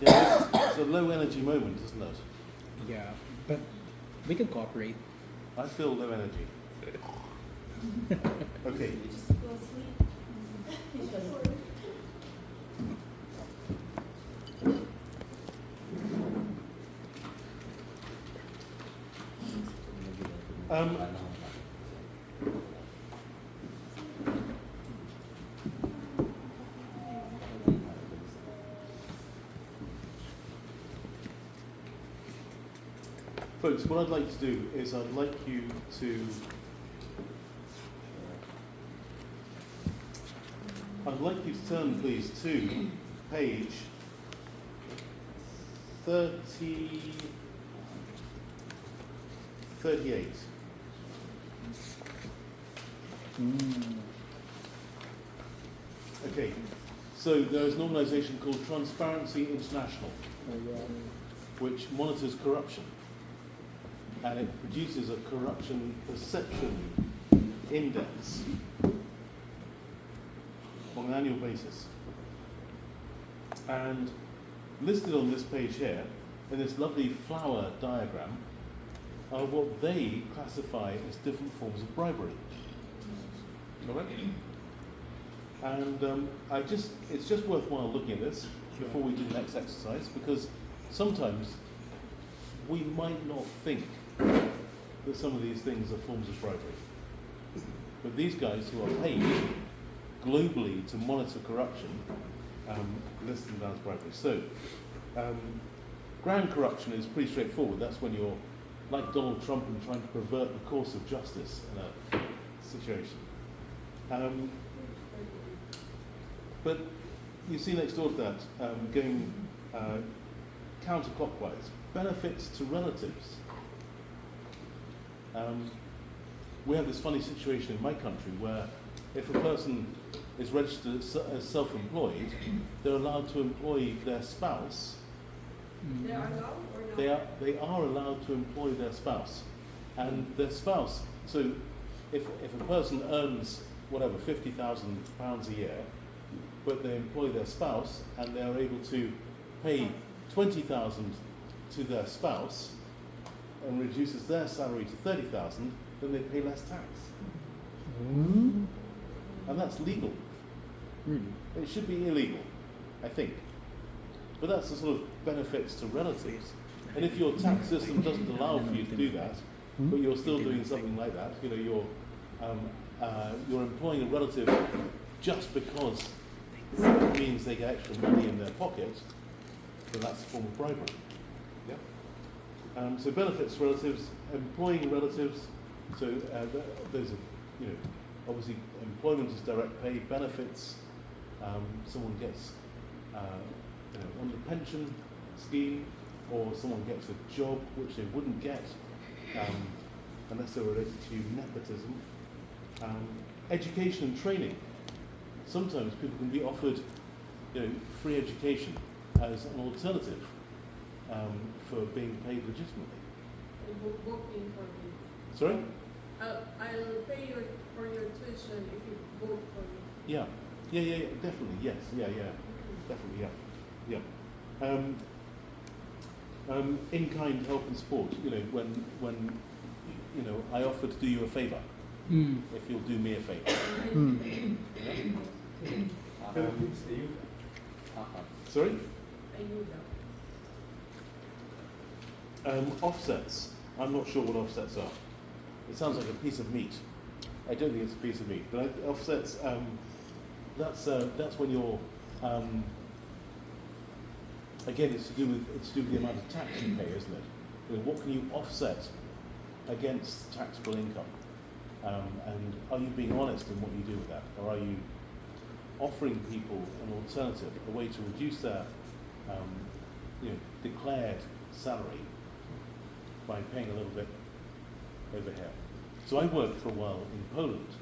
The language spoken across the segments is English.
Yeah, it's a low energy moment, isn't it? Yeah, but we can cooperate. I feel low energy. Okay. You just go sleep. Um, Folks, what I'd like to do is I'd like you to turn, please, to page 38. Okay, so there is an organisation called Transparency International, which monitors corruption, and it produces a corruption perception index on an annual basis. And listed on this page here, in this lovely flower diagram, are what they classify as different forms of bribery. Correct? And it's just worthwhile looking at this before we do the next exercise, because sometimes we might not think that some of these things are forms of bribery. But these guys who are paid globally to monitor corruption list them down as bribery. So, grand corruption is pretty straightforward. That's when you're like Donald Trump and trying to pervert the course of justice in a situation. But you see next door to that, going counterclockwise, benefits to relatives. We have this funny situation in my country where if a person is registered as self-employed, they're allowed to employ their spouse. They are allowed or not? They are allowed to employ their spouse. And their spouse, so if a person earns, whatever, £50,000 a year, but they employ their spouse and they're able to pay $20,000 to their spouse and reduces their salary to $30,000, then they pay less tax. And that's legal. It should be illegal, I think. But that's the sort of benefits to relatives. And if your tax system doesn't allow for you to do that, but you're still doing something like that, you're employing a relative just because it means they get extra money in their pocket, then that's a form of bribery. Yeah. So benefits to relatives, employing relatives. So those are, obviously employment is direct pay. Benefits, someone gets on the pension scheme, or someone gets a job which they wouldn't get unless they're related to nepotism. Education and training. Sometimes people can be offered, free education as an alternative for being paid legitimately. Voting for me. Sorry? I'll pay for your tuition if you vote for me. Yeah, definitely, yes, definitely, yeah. In-kind help and support. When I offer to do you a favour, if you'll do me a favour. Sorry? I knew that. Offsets. I'm not sure what offsets are. It sounds like a piece of meat. I don't think it's a piece of meat, but offsets. That's when you're. Again, it's to do with the amount of tax you pay, isn't it? What can you offset against taxable income? And are you being honest in what you do with that, or are you offering people an alternative, a way to reduce their declared salary by paying a little bit over here? So I worked for a while in Poland,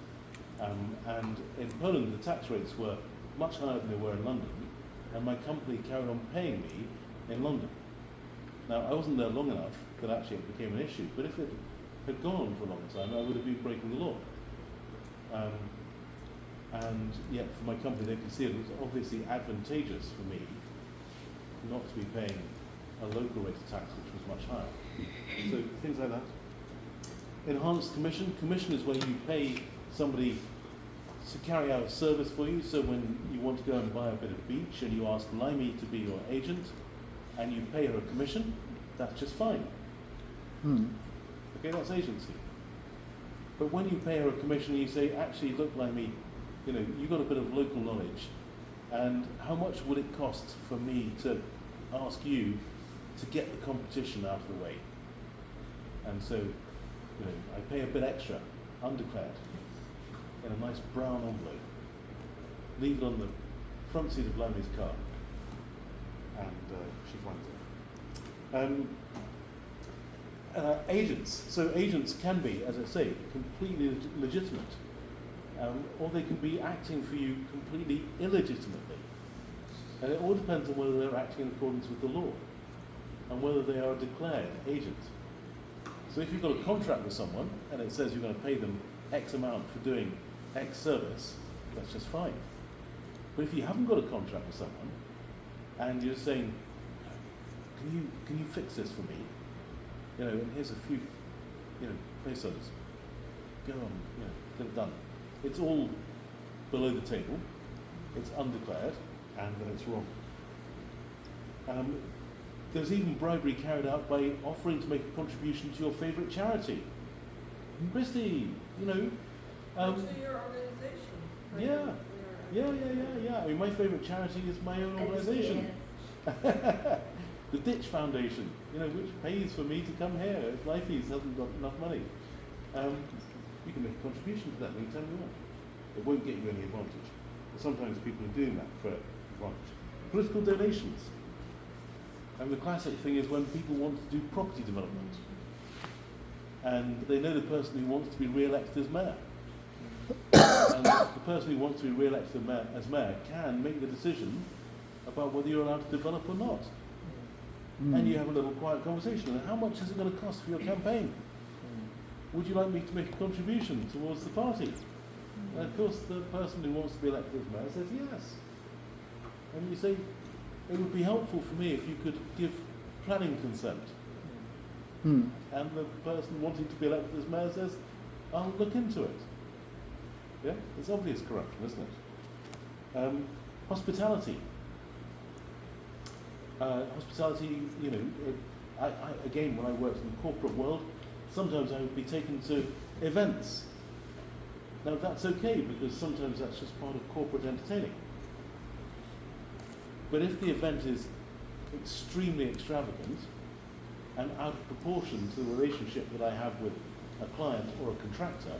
and in Poland the tax rates were much higher than they were in London, and my company carried on paying me in London. Now, I wasn't there long enough that actually it became an issue, but if it had gone on for a long time, I would have been breaking the law. And yet for my company, they could see it was obviously advantageous for me not to be paying a local rate of tax which was much higher. So things like that. Enhanced commission. Commission is where you pay somebody to carry out a service for you. So when you want to go and buy a bit of beach and you ask Limey to be your agent and you pay her a commission, that's just fine. Okay, that's agency. But when you pay her a commission and you say, actually, look, Limey, you know, you've got a bit of local knowledge, and how much would it cost for me to ask you to get the competition out of the way? And so, you know, I pay a bit extra, undeclared, in a nice brown envelope, leave it on the front seat of Limey's car, and she finds it. Agents. So agents can be, as I say, completely legitimate, or they can be acting for you completely illegitimately. And it all depends on whether they're acting in accordance with the law and whether they are a declared agent. So if you've got a contract with someone and it says you're going to pay them X amount for doing X service, that's just fine. But if you haven't got a contract with someone and you're saying, can you fix this for me? You know, and here's a few, you know, pesos. Go on, you know, get it done. It's all below the table. It's undeclared, and then it's wrong. There's even bribery carried out by offering to make a contribution to your favourite charity. Christy, you know. Actually, your organization. Right? Yeah. I mean, my favourite charity is my own organisation. The Ditch Foundation, you know, which pays for me to come here if Lifeys hasn't got enough money. You can make a contribution to that anytime you want. It won't get you any advantage. But sometimes people are doing that for advantage. Political donations. And the classic thing is when people want to do property development and they know the person who wants to be re-elected as mayor. And the person who wants to be re-elected as mayor can make the decision about whether you're allowed to develop or not. And you have a little quiet conversation. And how much is it going to cost for your campaign? Would you like me to make a contribution towards the party? And of course, the person who wants to be elected as mayor says yes. And you say, it would be helpful for me if you could give planning consent. And the person wanting to be elected as mayor says, I'll look into it. Yeah, it's obvious corruption, isn't it? Hospitality. Hospitality, you know, I again, when I worked in the corporate world, sometimes I would be taken to events. Now that's okay, because sometimes that's just part of corporate entertaining. But if the event is extremely extravagant and out of proportion to the relationship that I have with a client or a contractor,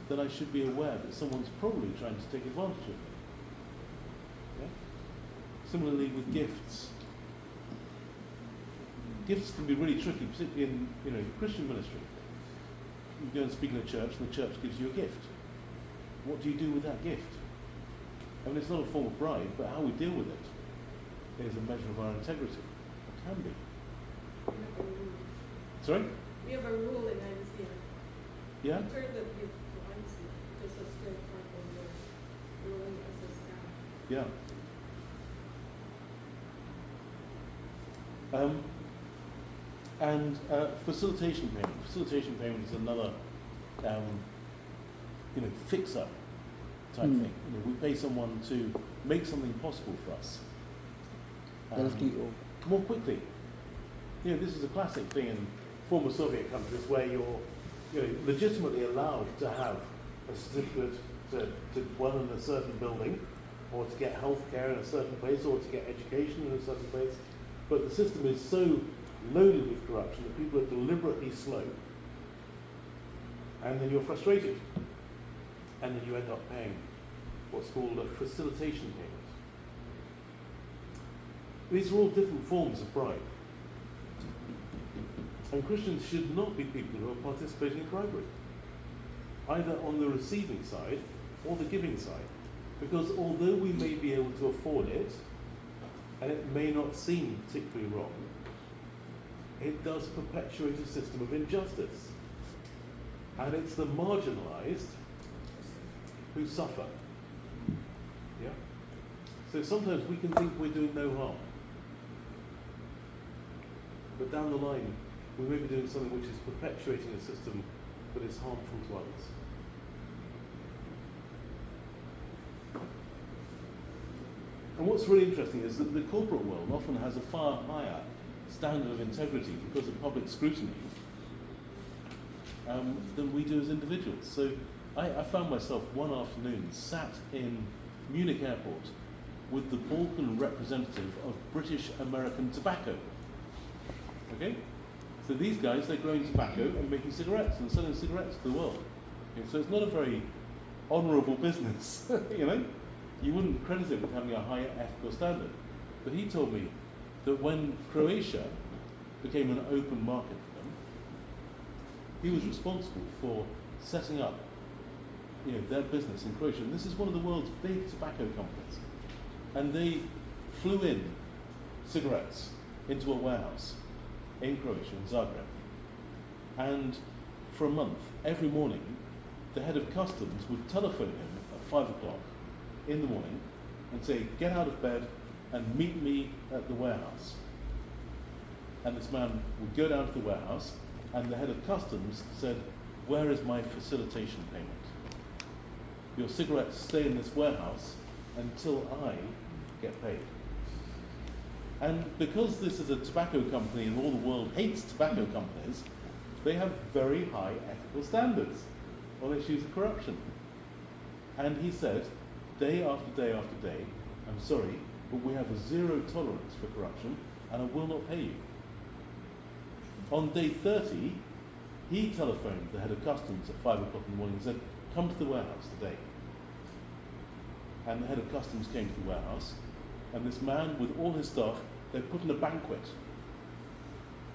then I should be aware that someone's probably trying to take advantage of me. Yeah? Similarly with gifts. Gifts can be really tricky, particularly in, you know, Christian ministry. You go and speak in a church and the church gives you a gift. What do you do with that gift? I mean, it's not a form of bribe, but how we deal with it is a measure of our integrity. It can be. We have a rule. Sorry? We have a rule in IMC. Yeah? Return the gift to IMC, because it's still part of your ruling as a staff. Yeah. Facilitation payment. Facilitation payment is another, you know, fix-up type thing. You know, we pay someone to make something possible for us. LTO. More quickly. You know, this is a classic thing in former Soviet countries where you're, you know, legitimately allowed to have a certificate to dwell in a certain building, or to get health care in a certain place, or to get education in a certain place. But the system is so loaded with corruption that people are deliberately slow. And then you're frustrated. And then you end up paying what's called a facilitation payment. These are all different forms of bribe. And Christians should not be people who are participating in bribery, either on the receiving side or the giving side. Because although we may be able to afford it, and it may not seem particularly wrong, it does perpetuate a system of injustice. And it's the marginalised who suffer. Yeah? So sometimes we can think we're doing no harm. but down the line, we may be doing something which is perpetuating a system that is harmful to others. And what's really interesting is that the corporate world often has a far higher standard of integrity because of public scrutiny than we do as individuals. So I found myself one afternoon sat in Munich airport with the Balkan representative of British American Tobacco. Okay? So these guys, they're growing tobacco and making cigarettes and selling cigarettes to the world. Okay, so it's not a very honourable business, you know? You wouldn't credit it with having a high ethical standard. But he told me that when Croatia became an open market for them, he was responsible for setting up, you know, their business in Croatia. And this is one of the world's big tobacco companies. And they flew in cigarettes into a warehouse in Croatia, in Zagreb. And for a month, every morning, the head of customs would telephone him at 5 o'clock in the morning and say, get out of bed and meet me at the warehouse. And this man would go down to the warehouse, and the head of customs said, where is my facilitation payment? Your cigarettes stay in this warehouse until I get paid. And because this is a tobacco company and all the world hates tobacco companies, they have very high ethical standards on issues of corruption. And he said, day after day after day, I'm sorry, but we have a zero tolerance for corruption and I will not pay you. On day 30, he telephoned the head of customs at 5 o'clock in the morning and said, come to the warehouse today. And the head of customs came to the warehouse, and this man with all his staff, they put in a banquet.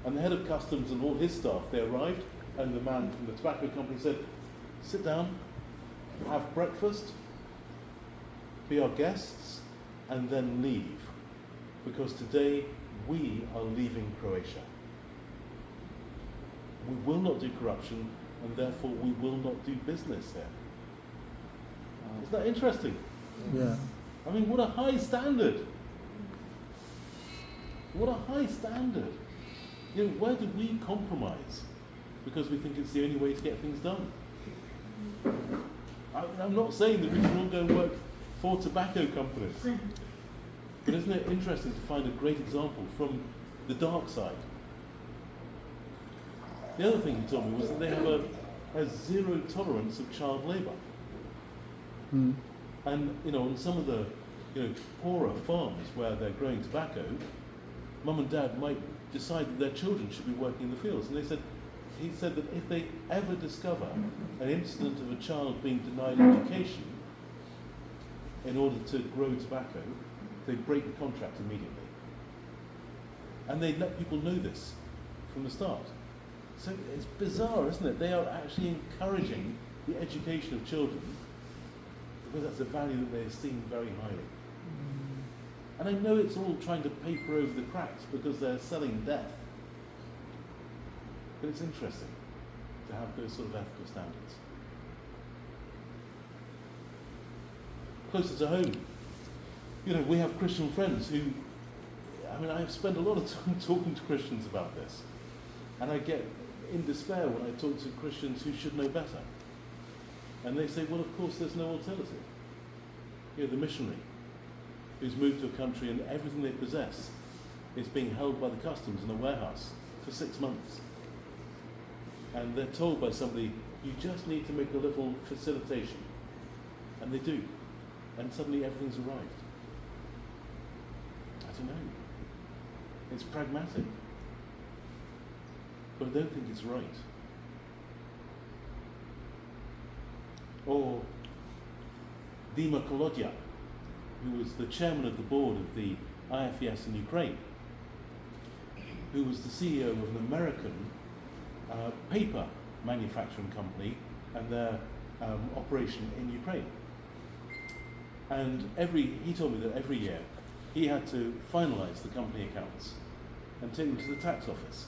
And the head of customs and all his staff, they arrived, and the man from the tobacco company said, sit down, have breakfast, be our guests, and then leave. Because today we are leaving Croatia. We will not do corruption, and therefore we will not do business here. Isn't that interesting? Yeah. I mean, what a high standard. What a high standard. You know, where do we compromise? Because we think it's the only way to get things done. I'm not saying that we should all go and work for tobacco companies. But isn't it interesting to find a great example from the dark side? The other thing he told me was that they have a zero tolerance of child labour. Mm. And, you know, on some of the, you know, poorer farms where they're growing tobacco, mum and dad might decide that their children should be working in the fields. And he said that if they ever discover an incident of a child being denied education in order to grow tobacco, they break the contract immediately. And they let people know this from the start. So it's bizarre, isn't it? They are actually encouraging the education of children because that's a value that they esteem very highly. And I know it's all trying to paper over the cracks because they're selling death. But it's interesting to have those sort of ethical standards. Closer to home, you know, we have Christian friends who, I mean, I've spent a lot of time talking to Christians about this. And I get in despair when I talk to Christians who should know better. And they say, well, of course, there's no alternative. You know, the missionary who's moved to a country and everything they possess is being held by the customs in a warehouse for 6 months. And they're told by somebody, you just need to make a little facilitation. And they do. And suddenly everything's arrived. I don't know. It's pragmatic. But I don't think it's right. Or Dima Kolodya, who was the chairman of the board of the IFES in Ukraine, who was the CEO of an American paper manufacturing company and their operation in Ukraine. And he told me that every year he had to finalize the company accounts and take them to the tax office.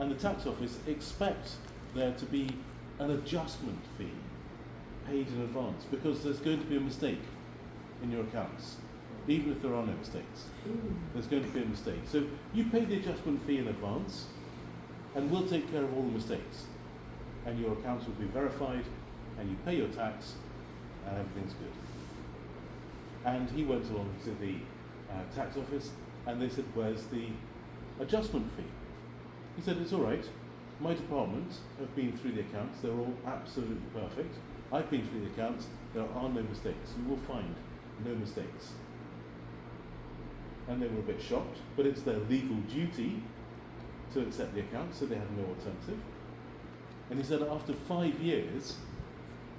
And the tax office expects there to be an adjustment fee paid in advance because there's going to be a mistake in your accounts. even if there are no mistakes. There's going to be a mistake. So you pay the adjustment fee in advance, and we'll take care of all the mistakes. And your accounts will be verified, and you pay your tax, and everything's good. And he went along to the tax office, and they said, where's the adjustment fee? He said, it's all right. My department have been through the accounts. They're all absolutely perfect. I've been through the accounts. There are no mistakes. You will find no mistakes. And they were a bit shocked, but it's their legal duty to accept the accounts, so they had no alternative. And he said after 5 years,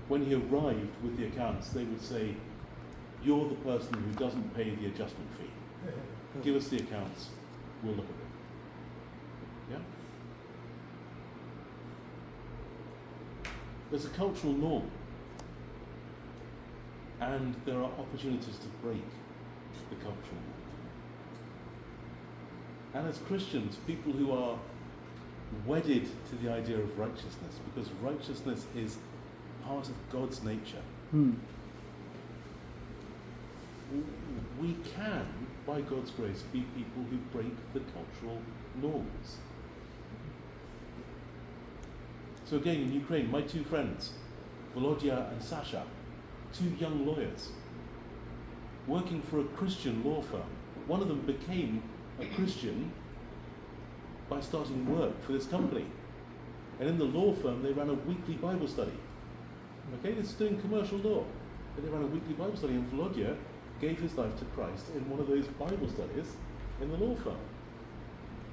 when he arrived with the accounts, they would say, you're the person who doesn't pay the adjustment fee. Give us the accounts, we'll look at them. Yeah? There's a cultural norm, and there are opportunities to break the cultural norm. And as Christians, people who are wedded to the idea of righteousness, because righteousness is part of God's nature, we can, by God's grace, be people who break the cultural norms. So again, in Ukraine, my two friends, Volodya and Sasha, two young lawyers, working for a Christian law firm. One of them became a Christian by starting work for this company. And in the law firm, they ran a weekly Bible study. Okay, this is doing commercial law. But they ran a weekly Bible study, and Volodya gave his life to Christ in one of those Bible studies in the law firm.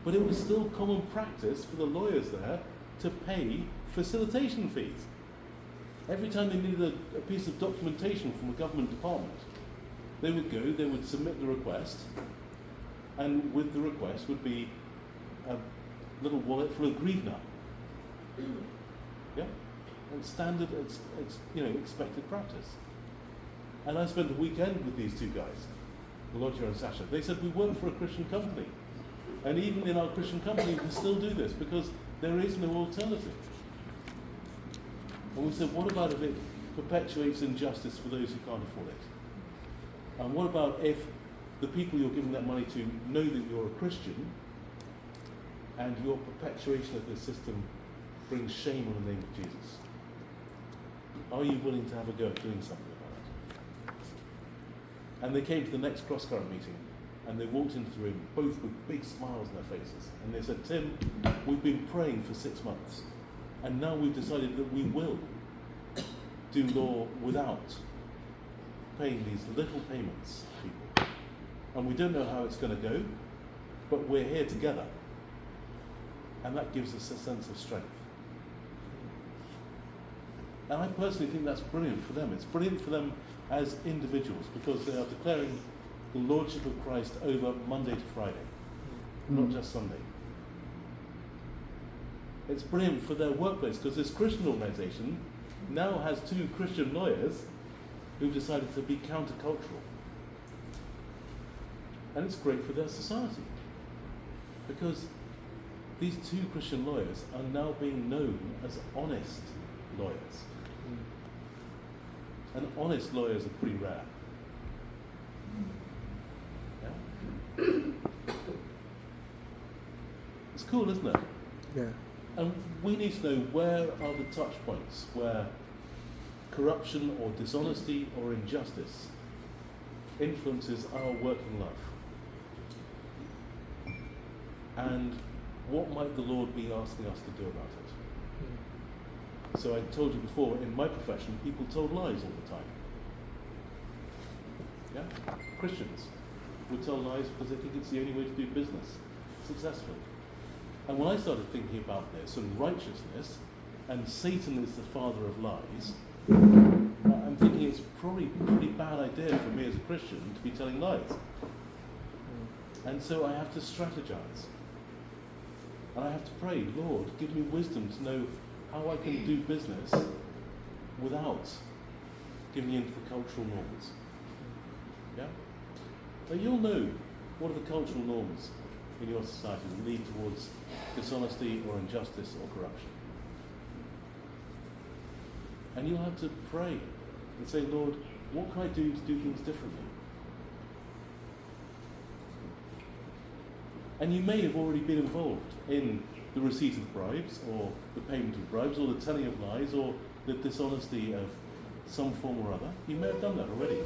But it was still common practice for the lawyers there to pay facilitation fees. Every time they needed a piece of documentation from a government department, they would go, they would submit the request, and with the request would be a little wallet full of grivna. Yeah? And standard, it's expected practice. And I spent a weekend with these two guys, Volodya and Sasha. They said, we work for a Christian company. And even in our Christian company, we still do this because there is no alternative. And we said, what about if it perpetuates injustice for those who can't afford it? And what about if the people you're giving that money to know that you're a Christian, and your perpetuation of this system brings shame on the name of Jesus? Are you willing to have a go at doing something about it? And they came to the next cross-current meeting, and they walked into the room, both with big smiles on their faces. And they said, Tim, we've been praying for 6 months, and now we've decided that we will do law without paying these little payments to people. And we don't know how it's going to go, but we're here together. And that gives us a sense of strength. And I personally think that's brilliant for them. It's brilliant for them as individuals because they are declaring the Lordship of Christ over Monday to Friday, not just Sunday. It's brilliant for their workplace because this Christian organisation now has 2 Christian lawyers who've decided to be countercultural. And it's great for their society because these 2 Christian lawyers are now being known as honest lawyers. And honest lawyers are pretty rare. Yeah? It's cool, isn't it? Yeah. And we need to know where are the touch points where corruption or dishonesty or injustice influences our working life. And what might the Lord be asking us to do about it? So I told you before, in my profession, people told lies all the time. Yeah? Christians would tell lies because they think it's the only way to do business successfully. And when I started thinking about this and righteousness, and Satan is the father of lies, I'm thinking it's probably a pretty bad idea for me as a Christian to be telling lies. And so I have to strategize. And I have to pray, Lord, give me wisdom to know how I can do business without giving in to the cultural norms. Yeah? So you'll know what are the cultural norms in your society that lead towards dishonesty or injustice or corruption. And you'll have to pray and say, Lord, what can I do to do things differently? And you may have already been involved in the receipt of bribes, or the payment of bribes, or the telling of lies, or the dishonesty of some form or other. You may have done that already.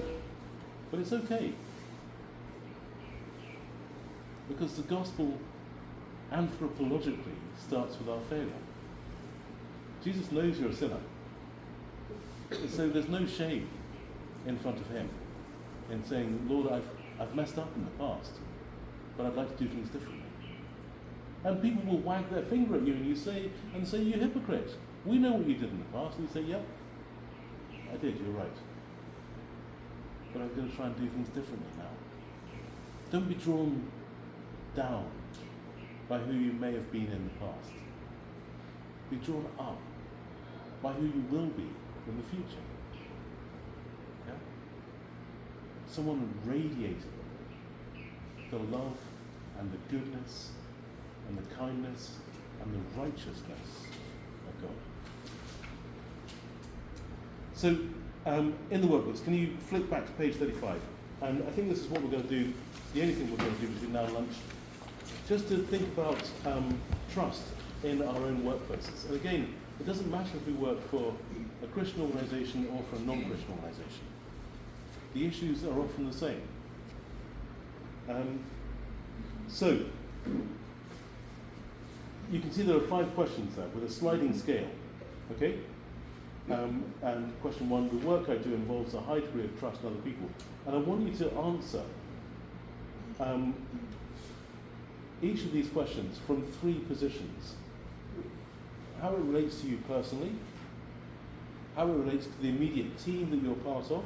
But it's okay. Because the gospel anthropologically starts with our failure. Jesus knows you're a sinner. And so there's no shame in front of him in saying, Lord, I've messed up in the past, but I'd like to do things differently. And people will wag their finger at you and say, you hypocrite. We know what you did in the past. And you say, yep, I did, you're right. But I'm going to try and do things differently now. Don't be drawn down by who you may have been in the past. Be drawn up by who you will be in the future. Yeah? Someone radiating the love and the goodness and the kindness and the righteousness of God. So, in the workbooks, can you flip back to page 35? And I think this is what we're going to do, the only thing we're going to do between now and lunch, just to think about trust in our own workplaces. And again, it doesn't matter if we work for a Christian organisation or for a non-Christian organisation. The issues are often the same. So, you can see there are 5 questions there with a sliding scale. Okay? And question 1, the work I do involves a high degree of trust in other people. And I want you to answer each of these questions from 3 positions. How it relates to you personally, how it relates to the immediate team that you're part of,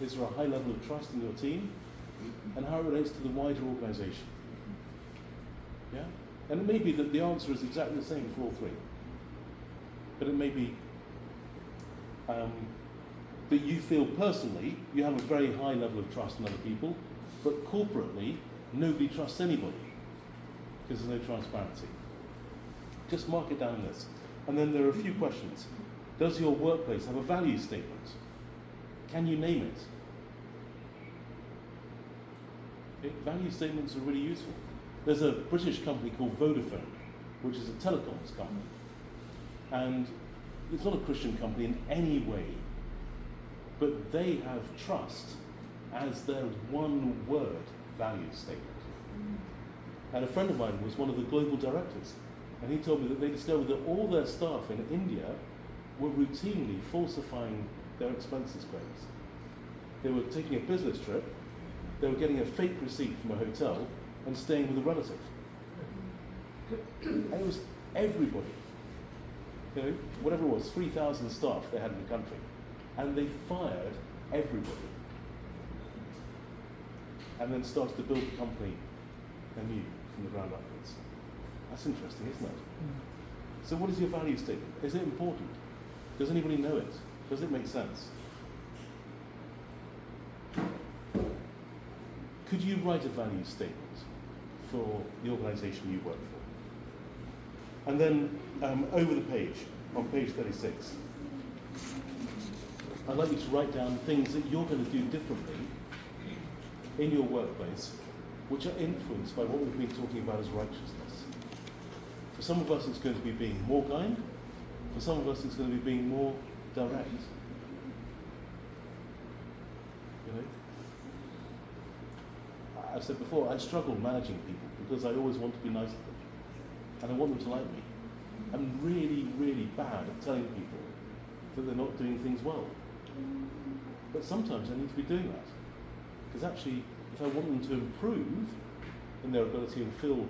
is there a high level of trust in your team, and how it relates to the wider organisation. Yeah? And it may be that the answer is exactly the same for all 3. But it may be that you feel personally you have a very high level of trust in other people, but corporately nobody trusts anybody because there's no transparency. Just mark it down in this. And then there are a few questions. Does your workplace have a value statement? Can you name it? Okay, value statements are really useful. There's a British company called Vodafone, which is a telecoms company. And it's not a Christian company in any way, but they have trust as their one word value statement. And a friend of mine was one of the global directors, and he told me that they discovered that all their staff in India were routinely falsifying their expenses claims. They were taking a business trip, they were getting a fake receipt from a hotel and staying with a relative. And it was everybody. You know, whatever it was, 3,000 staff they had in the country. And they fired everybody. And then started to build the company anew from the ground upwards. That's interesting, isn't it? So what is your value statement? Is it important? Does anybody know it? Does it make sense? Could you write a value statement for the organisation you work for? And then over the page, on page 36, I'd like you to write down things that you're going to do differently in your workplace, which are influenced by what we've been talking about as righteousness. For some of us, it's going to be being more kind. For some of us, it's going to be being more direct. You know? I've said before, I struggle managing people because I always want to be nice to them. And I want them to like me. I'm really, really bad at telling people that they're not doing things well. But sometimes I need to be doing that. Because actually, if I want them to improve in their ability and feel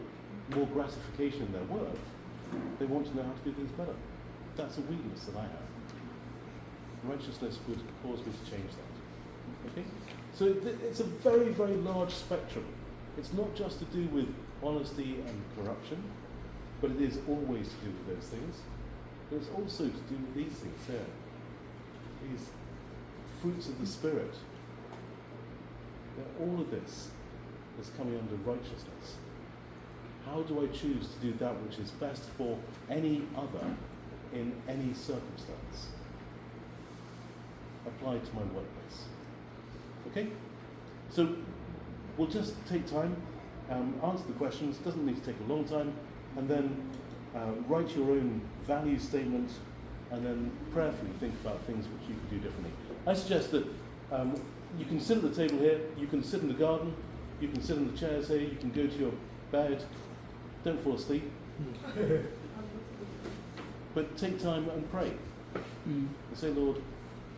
more gratification in their work, they want to know how to do things better. That's a weakness that I have. Righteousness would cause me to change that. Okay? So it's a very, very large spectrum. It's not just to do with honesty and corruption, but it is always to do with those things. But it's also to do with these things here. These fruits of the Spirit. All of this is coming under righteousness. How do I choose to do that which is best for any other in any circumstance? Applied to my workplace. Okay? So we'll just take time answer the questions, doesn't need to take a long time, and then write your own value statement, and then prayerfully think about things which you could do differently. I suggest that you can sit at the table here, you can sit in the garden, you can sit in the chairs here, you can go to your bed, don't fall asleep, but take time and pray. Mm. And say, Lord,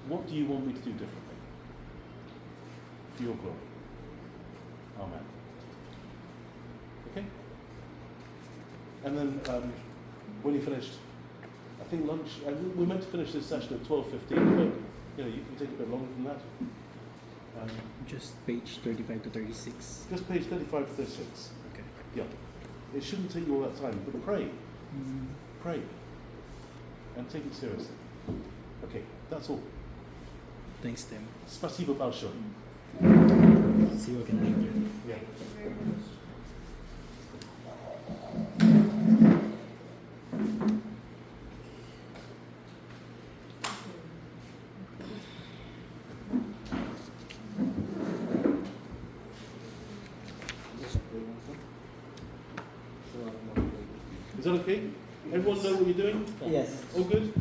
what do you want me to do differently? For your glory. Amen. Okay? And then when you're finished, I think lunch, we're meant to finish this session at 12:15, but you know, you can take a bit longer than that. Just page 35 to 36. Just page 35 to 36. Okay. Yeah. It shouldn't take you all that time, but pray. Mm. Pray. And take it seriously. Okay, that's all. Thanks, Tim. Spasibo большое. See you again later. Yeah. Thank you very much. Is that okay? Everyone know what you're doing? Yes. All good?